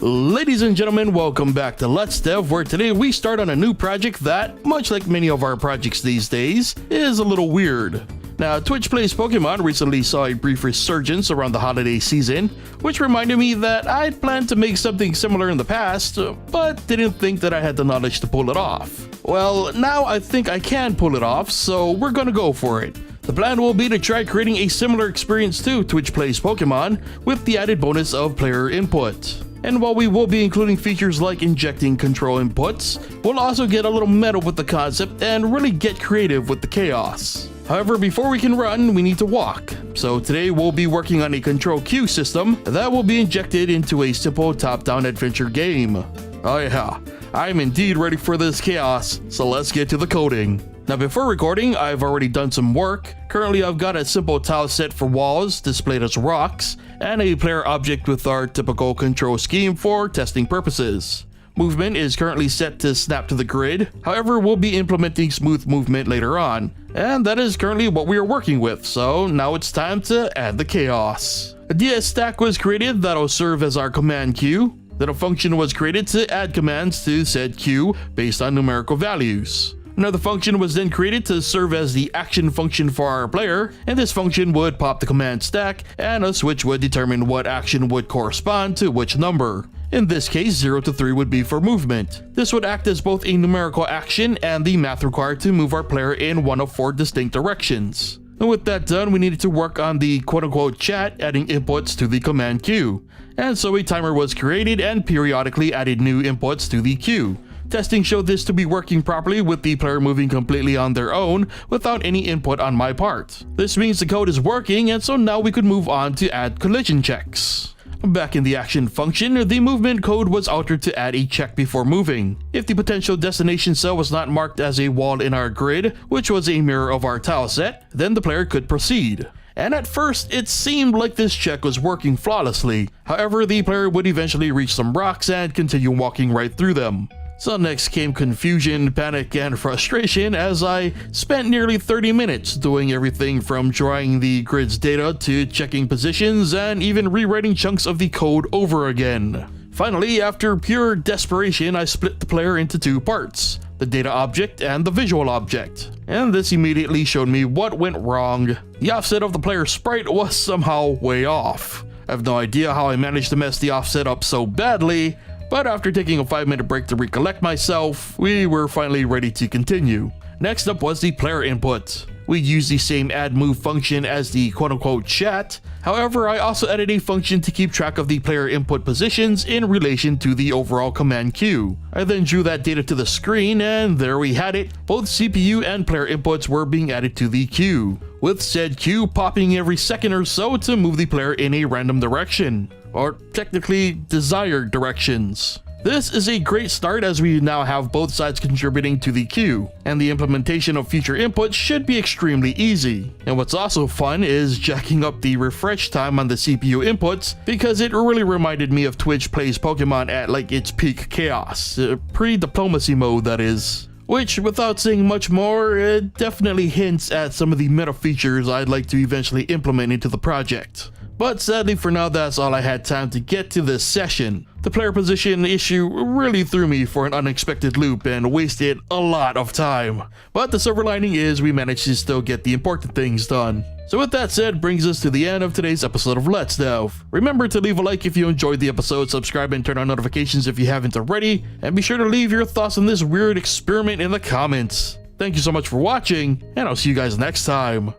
Ladies and gentlemen, welcome back to Let's Dev, where today we start on a new project that, much like many of our projects these days, is a little weird. Now, Twitch Plays Pokemon recently saw a brief resurgence around the holiday season, which reminded me that I'd planned to make something similar in the past, but didn't think that I had the knowledge to pull it off. Well, now I think I can pull it off, so we're gonna go for it. The plan will be to try creating a similar experience to Twitch Plays Pokemon, with the added bonus of player input. And while we will be including features like injecting control inputs, we'll also get a little meta with the concept and really get creative with the chaos. However, before we can run, we need to walk. So today we'll be working on a control queue system that will be injected into a simple top-down adventure game. Oh yeah, I'm indeed ready for this chaos, so let's get to the coding. Now before recording, I've already done some work. Currently I've got a simple tile set for walls displayed as rocks, and a player object with our typical control scheme for testing purposes. Movement is currently set to snap to the grid, however we'll be implementing smooth movement later on. And that is currently what we are working with, so now it's time to add the chaos. A DS stack was created that'll serve as our command queue. Then a function was created to add commands to said queue based on numerical values. Another function was then created to serve as the action function for our player, and this function would pop the command stack, and a switch would determine what action would correspond to which number. In this case, 0 to 3 would be for movement. This would act as both a numerical action and the math required to move our player in one of 4 distinct directions. And with that done, we needed to work on the quote-unquote chat, adding inputs to the command queue. And so a timer was created and periodically added new inputs to the queue. Testing showed this to be working properly with the player moving completely on their own without any input on my part. This means the code is working, and so now we could move on to add collision checks. Back in the action function, the movement code was altered to add a check before moving. If the potential destination cell was not marked as a wall in our grid, which was a mirror of our tile set, then the player could proceed. And at first, it seemed like this check was working flawlessly. However, the player would eventually reach some rocks and continue walking right through them. So next came confusion, panic, and frustration as I spent nearly 30 minutes doing everything from drawing the grid's data to checking positions and even rewriting chunks of the code over again. Finally, after pure desperation, I split the player into 2 parts, the data object and the visual object. And this immediately showed me what went wrong. The offset of the player sprite was somehow way off. I have no idea how I managed to mess the offset up so badly, but after taking a 5-minute break to recollect myself, we were finally ready to continue. Next up was the player input. We used the same add move function as the quote-unquote chat. However, I also added a function to keep track of the player input positions in relation to the overall command queue. I then drew that data to the screen, and there we had it. Both CPU and player inputs were being added to the queue, with said queue popping every second or so to move the player in a random direction, or technically desired directions. This is a great start as we now have both sides contributing to the queue, and the implementation of future inputs should be extremely easy. And what's also fun is jacking up the refresh time on the CPU inputs, because it really reminded me of Twitch Plays Pokemon at like its peak chaos, pre-diplomacy mode that is. Which, without saying much more, it definitely hints at some of the meta features I'd like to eventually implement into the project. But sadly for now, that's all I had time to get to this session. The player position issue really threw me for an unexpected loop and wasted a lot of time. But the silver lining is we managed to still get the important things done. So with that said, brings us to the end of today's episode of Let's Dev. Remember to leave a like if you enjoyed the episode, subscribe and turn on notifications if you haven't already, and be sure to leave your thoughts on this weird experiment in the comments. Thank you so much for watching, and I'll see you guys next time.